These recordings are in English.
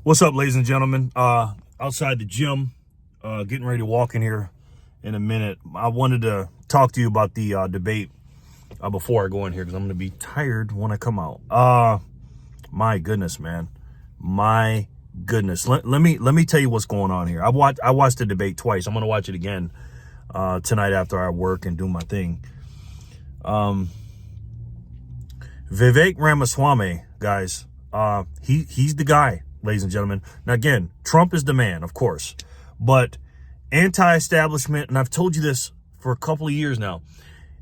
What's up, ladies and gentlemen? Outside the gym, getting ready to walk in here in a minute. I wanted to talk to you about the debate before I go in here because I'm going to be tired when I come out. My goodness, man. My goodness. Let me tell you what's going on here. I watched the debate twice. I'm going to watch it again tonight after I work and do my thing. Vivek Ramaswamy, guys, he's the guy. Ladies and gentlemen. Now, again, Trump is the man, of course, but anti-establishment, and I've told you this for a couple of years now,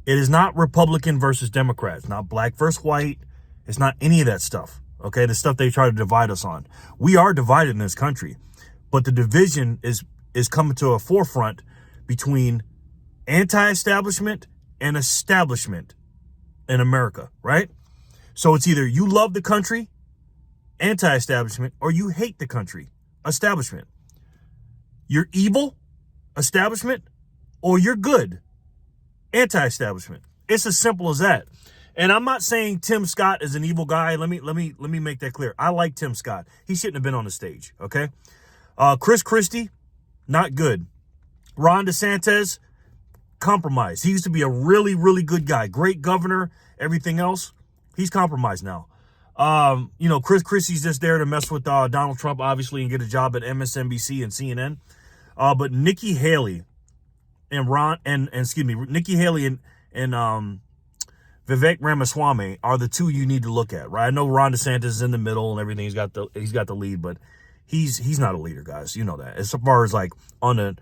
it is not Republican versus Democrat. It's not black versus white. It's not any of that stuff, okay? The stuff they try to divide us on. We are divided in this country, but the division is coming to a forefront between anti-establishment and establishment in America, right? So it's either you love the country, anti-establishment, or you hate the country, establishment. You're evil, establishment, or you're good, anti-establishment. It's as simple as that. And I'm not saying Tim Scott is an evil guy. Let me make that clear. I like Tim Scott. He shouldn't have been on the stage, okay? Chris Christie, not good. Ron DeSantis, compromised. He used to be a really, really good guy. Great governor, everything else. He's compromised now. Chris Christie's just there to mess with Donald Trump, obviously, and get a job at MSNBC and CNN. But Nikki Haley and Nikki Haley and Vivek Ramaswamy are the two you need to look at, right? I know Ron DeSantis is in the middle and everything. He's got the lead, but he's not a leader, guys. You know that. As far as like on a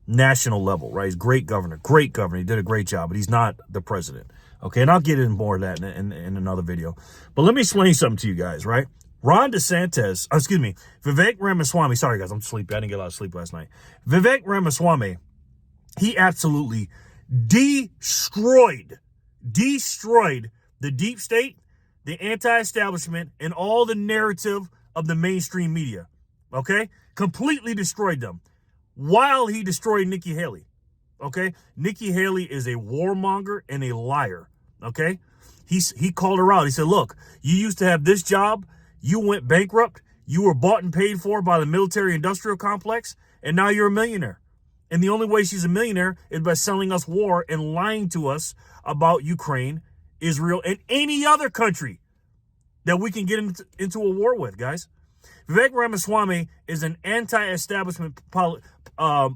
national level, right? He's a great governor. He did a great job, but he's not the president. Okay, and I'll get into more of that in another video. But let me explain something to you guys, right? Vivek Ramaswamy, sorry guys, I'm sleepy. I didn't get a lot of sleep last night. Vivek Ramaswamy, he absolutely destroyed the deep state, the anti-establishment, and all the narrative of the mainstream media, okay? Completely destroyed them while he destroyed Nikki Haley. Okay, Nikki Haley is a warmonger and a liar. Okay, he called her out. He said, "Look, you used to have this job. You went bankrupt. You were bought and paid for by the military-industrial complex, and now you're a millionaire. And the only way she's a millionaire is by selling us war and lying to us about Ukraine, Israel, and any other country that we can get into a war with, guys." Vivek Ramaswamy is an anti-establishment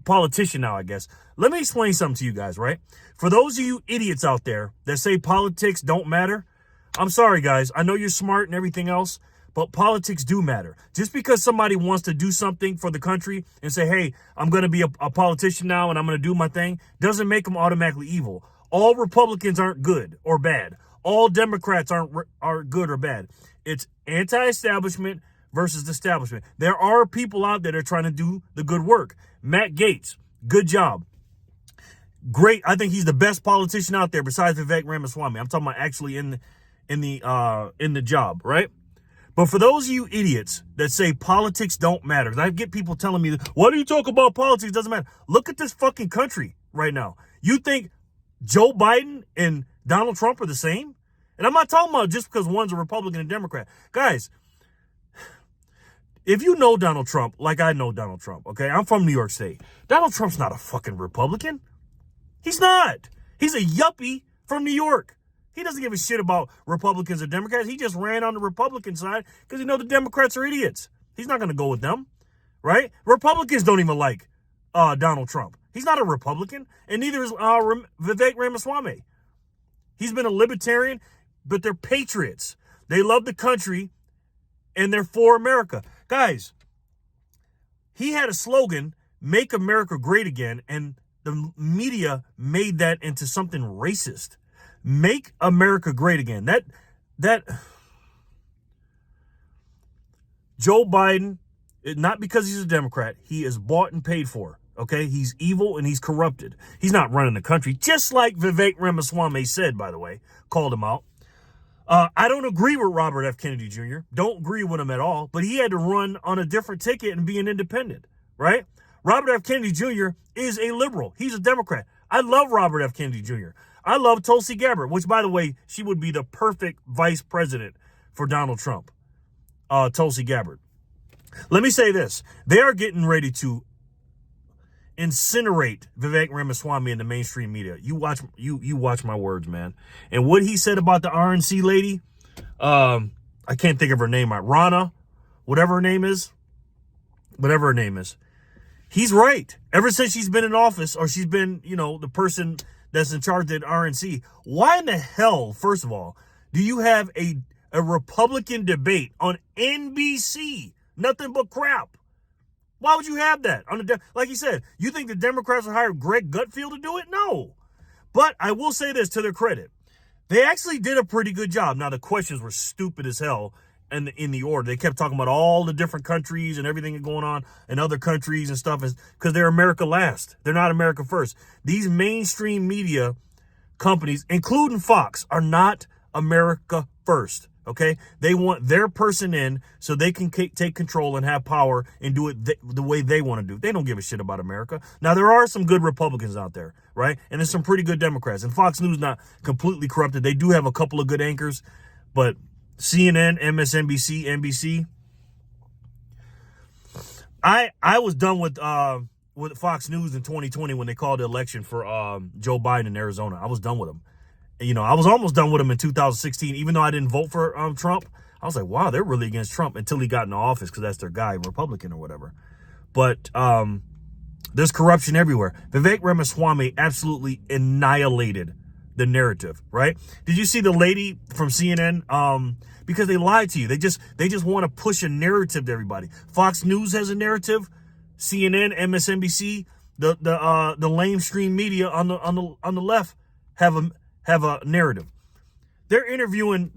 politician now, I guess. Let me explain something to you guys, right? For those of you idiots out there that say politics don't matter, I'm sorry, guys. I know you're smart and everything else, but politics do matter. Just because somebody wants to do something for the country and say, hey, I'm going to be a politician now and I'm going to do my thing, doesn't make them automatically evil. All Republicans aren't good or bad. All Democrats aren't good or bad. It's anti-establishment versus the establishment. There are people out there that are trying to do the good work. Matt Gaetz, good job. Great. I think he's the best politician out there besides Vivek Ramaswamy. I'm talking about actually in the job, right? But for those of you idiots that say politics don't matter, I get people telling me, why do you talk about politics? It doesn't matter. Look at this fucking country right now. You think Joe Biden and Donald Trump are the same? And I'm not talking about just because one's a Republican and Democrat. Guys, if you know Donald Trump, like I know Donald Trump, okay? I'm from New York State. Donald Trump's not a fucking Republican. He's not. He's a yuppie from New York. He doesn't give a shit about Republicans or Democrats. He just ran on the Republican side because the Democrats are idiots. He's not going to go with them, right? Republicans don't even like Donald Trump. He's not a Republican, and neither is Vivek Ramaswamy. He's been a libertarian, but they're patriots. They love the country, and they're for America. Guys, he had a slogan, "Make America Great Again," and the media made that into something racist. Make America Great Again. That Joe Biden, not because he's a Democrat, he is bought and paid for. Okay, he's evil and he's corrupted. He's not running the country, just like Vivek Ramaswamy said, by the way, called him out. I don't agree with Robert F. Kennedy Jr. Don't agree with him at all, but he had to run on a different ticket and be an independent, right? Robert F. Kennedy Jr. is a liberal. He's a Democrat. I love Robert F. Kennedy Jr. I love Tulsi Gabbard, which, by the way, she would be the perfect vice president for Donald Trump. Tulsi Gabbard. Let me say this. They are getting ready to incinerate Vivek Ramaswamy in the mainstream media. You watch my words, man. And what he said about the RNC lady, I can't think of her name. Rana, whatever her name is. He's right. Ever since she's been in office, or she's been, the person that's in charge of the RNC, why in the hell, first of all, do you have a Republican debate on NBC? Nothing but crap. Why would you have that? Like he said, you think the Democrats would hire Greg Gutfeld to do it? No. But I will say this to their credit. They actually did a pretty good job. Now, the questions were stupid as hell in the order. They kept talking about all the different countries and everything going on in other countries and stuff, because they're America last. They're not America first. These mainstream media companies, including Fox, are not America first. Okay, they want their person in so they can take control and have power and do it the way they want to do. They don't give a shit about America. Now, there are some good Republicans out there, right? And there's some pretty good Democrats. And Fox News not completely corrupted. They do have a couple of good anchors, but CNN, MSNBC, NBC. I was done with Fox News in 2020 when they called the election for Joe Biden in Arizona. I was done with them. I was almost done with him in 2016, even though I didn't vote for Trump. I was like, wow, they're really against Trump, until he got into office, because that's their guy, Republican or whatever. But there's corruption everywhere. Vivek Ramaswamy absolutely annihilated the narrative, right? Did you see the lady from CNN? Because they lied to you. They just want to push a narrative to everybody. Fox News has a narrative. CNN, MSNBC, the lamestream media on the left have a narrative. They're interviewing.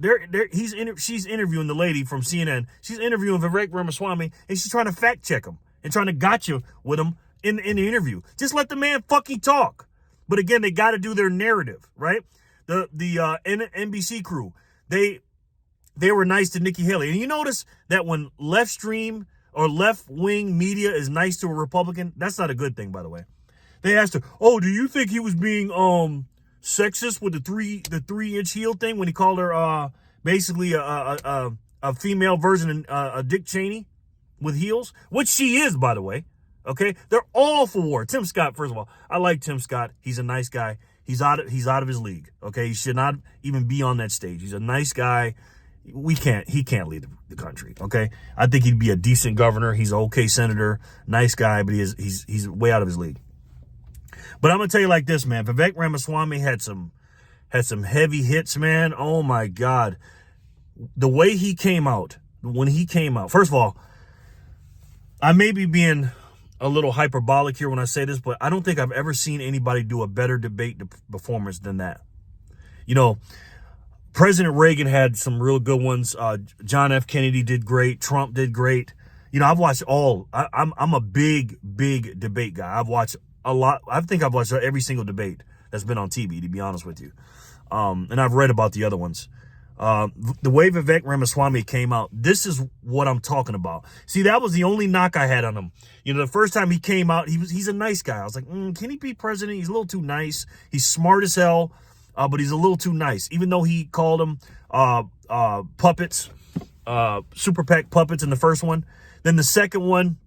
She's interviewing the lady from CNN. She's interviewing Vivek Ramaswamy, and she's trying to fact check him and trying to gotcha with him in the interview. Just let the man fucking talk. But again, they got to do their narrative, right? The NBC crew, they were nice to Nikki Haley, and you notice that when left-stream or left-wing media is nice to a Republican, that's not a good thing, by the way. They asked her, "Oh, do you think he was being sexist with the 3-inch heel thing when he called her basically a female version of Dick Cheney with heels?" Which she is, by the way. Okay, they're all for war. Tim Scott, first of all, I like Tim Scott. He's a nice guy. He's out of his league. Okay, he should not even be on that stage. He's a nice guy. He can't lead the country. Okay, I think he'd be a decent governor. He's an okay senator, nice guy, but he's way out of his league. But I'm gonna tell you like this, man. Vivek Ramaswamy had some heavy hits, man. Oh my God, the way he came out, first of all, I may be being a little hyperbolic here when I say this, but I don't think I've ever seen anybody do a better debate performance than that. President Reagan had some real good ones. John F. Kennedy did great. Trump did great. I've watched all. I'm a big debate guy. I've watched a lot. I think I've watched every single debate that's been on TV, to be honest with you. And I've read about the other ones. The way Vivek Ramaswamy came out, this is what I'm talking about. See, that was the only knock I had on him. The first time he came out, he's a nice guy. I was like, can he be president? He's a little too nice. He's smart as hell, but he's a little too nice. Even though he called them puppets, super PAC puppets in the first one. Then the second one,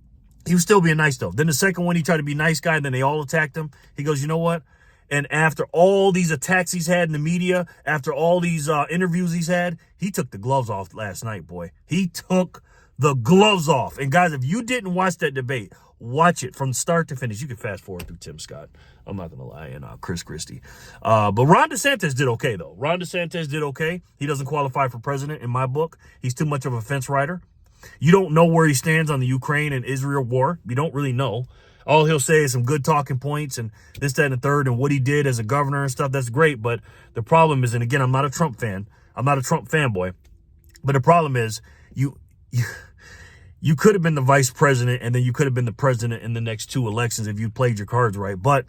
he was still being nice though. Then the second one, he tried to be nice guy, and then they all attacked him. He goes, you know what? And after all these attacks he's had in the media, after all these interviews he's had, he took the gloves off last night, boy. He took the gloves off. And guys, if you didn't watch that debate, watch it from start to finish. You can fast forward through Tim Scott. I'm not going to lie. And Chris Christie. But Ron DeSantis did okay, though. Ron DeSantis did okay. He doesn't qualify for president in my book. He's too much of a fence rider. You don't know where he stands on the Ukraine and Israel war. You don't really know. All he'll say is some good talking points and this, that, and the third, and what he did as a governor and stuff. That's great. But the problem is, and again, I'm not a Trump fan. I'm not a Trump fanboy. But the problem is you could have been the vice president, and then you could have been the president in the next 2 elections if you played your cards right. But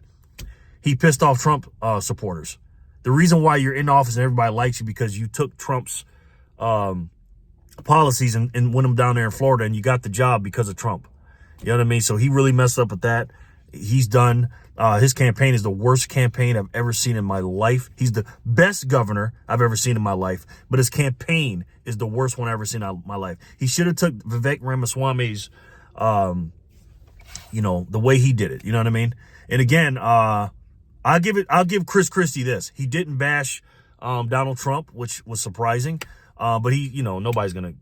he pissed off Trump supporters. The reason why you're in office and everybody likes you because you took Trump's policies and went them down there in Florida, and you got the job because of Trump. You know what I mean? So he really messed up with that. he's done. His campaign is the worst campaign I've ever seen in my life. He's the best governor I've ever seen in my life, but his campaign is the worst one I've ever seen in my life. He should have took Vivek Ramaswamy's, the way he did it. You know what I mean? And again, I'll give Chris Christie this. He didn't bash Donald Trump, which was surprising. But he, nobody's going to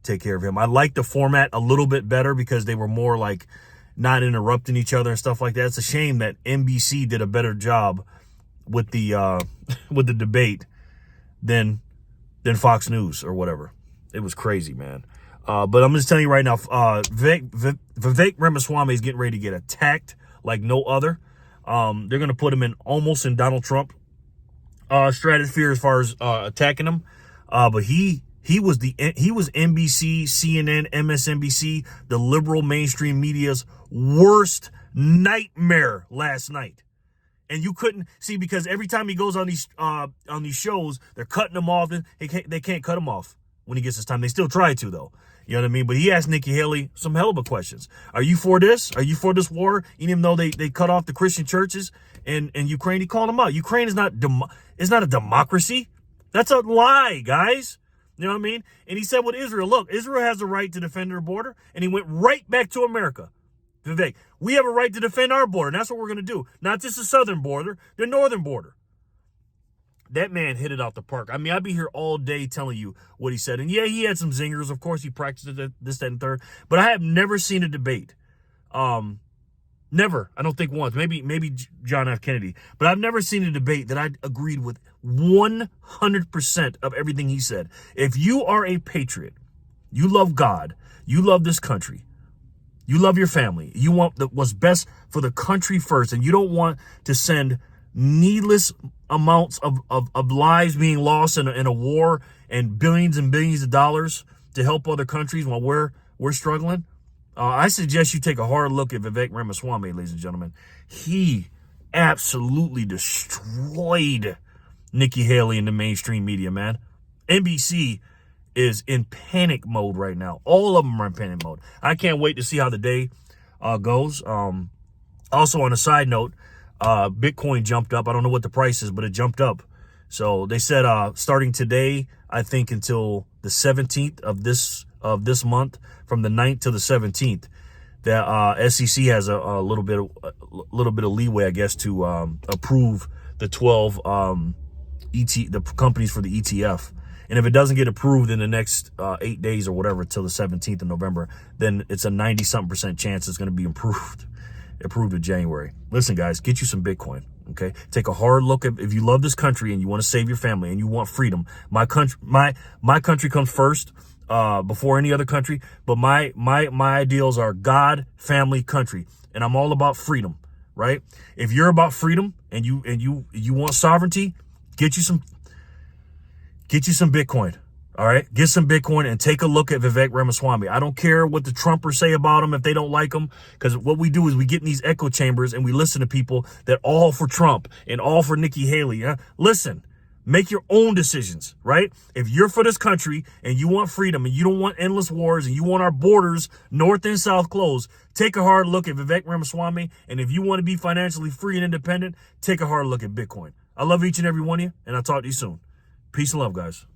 take care of him. I like the format a little bit better because they were more like not interrupting each other and stuff like that. It's a shame that NBC did a better job with the with the debate than Fox News or whatever. It was crazy, man. But I'm just telling you right now, Vivek Ramaswamy is getting ready to get attacked like no other. They're going to put him almost in Donald Trump stratosphere as far as attacking him. But he was NBC, CNN, MSNBC, the liberal mainstream media's worst nightmare last night. And you couldn't see, because every time he goes on these shows, they're cutting him off. And they can't cut him off when he gets his time. They still try to, though. You know what I mean? But he asked Nikki Haley some hell of a questions. Are you for this? Are you for this war? Even though they cut off the Christian churches in Ukraine, he called them out. Ukraine is not a democracy. That's a lie, guys. You know what I mean? And he said with Israel, look, Israel has the right to defend their border. And he went right back to America. Vivek, we have a right to defend our border. And that's what we're going to do. Not just the southern border, the northern border. That man hit it out the park. I mean, I'd be here all day telling you what he said. And yeah, he had some zingers. Of course, he practiced this, that, and third. But I have never seen a debate. Never. I don't think once. Maybe John F. Kennedy. But I've never seen a debate that I agreed with 100% of everything he said. If you are a patriot, you love God, you love this country, you love your family, you want what's best for the country first, and you don't want to send needless amounts of lives being lost in a war and billions of dollars to help other countries while we're struggling, I suggest you take a hard look at Vivek Ramaswamy, ladies and gentlemen. He absolutely destroyed Nikki Haley in the mainstream media, man. NBC is in panic mode right now. All of them are in panic mode. I can't wait to see how the day goes. Also, on a side note, Bitcoin jumped up. I don't know what the price is, but it jumped up. So they said starting today, I think until the 17th of this month, from the 9th to the 17th, that SEC has a little bit of leeway, I guess, to approve the 12 the companies for the ETF. And if it doesn't get approved in the next 8 days or whatever till the 17th of November, then it's a 90-something% chance it's going to be approved in January. Listen, guys, get you some Bitcoin, okay? Take a hard look at, if you love this country and you want to save your family and you want freedom. My country comes first before any other country, but my ideals are God, family, country, and I'm all about freedom, right? If you're about freedom and you want sovereignty, get you some Bitcoin. All right, get some Bitcoin and take a look at Vivek Ramaswamy. I don't care what the Trumpers say about him if they don't like him, because what we do is we get in these echo chambers and we listen to people that all for Trump and all for Nikki Haley. Yeah? Listen, make your own decisions, right? If you're for this country and you want freedom and you don't want endless wars and you want our borders north and south closed, take a hard look at Vivek Ramaswamy. And if you want to be financially free and independent, take a hard look at Bitcoin. I love each and every one of you, and I'll talk to you soon. Peace and love, guys.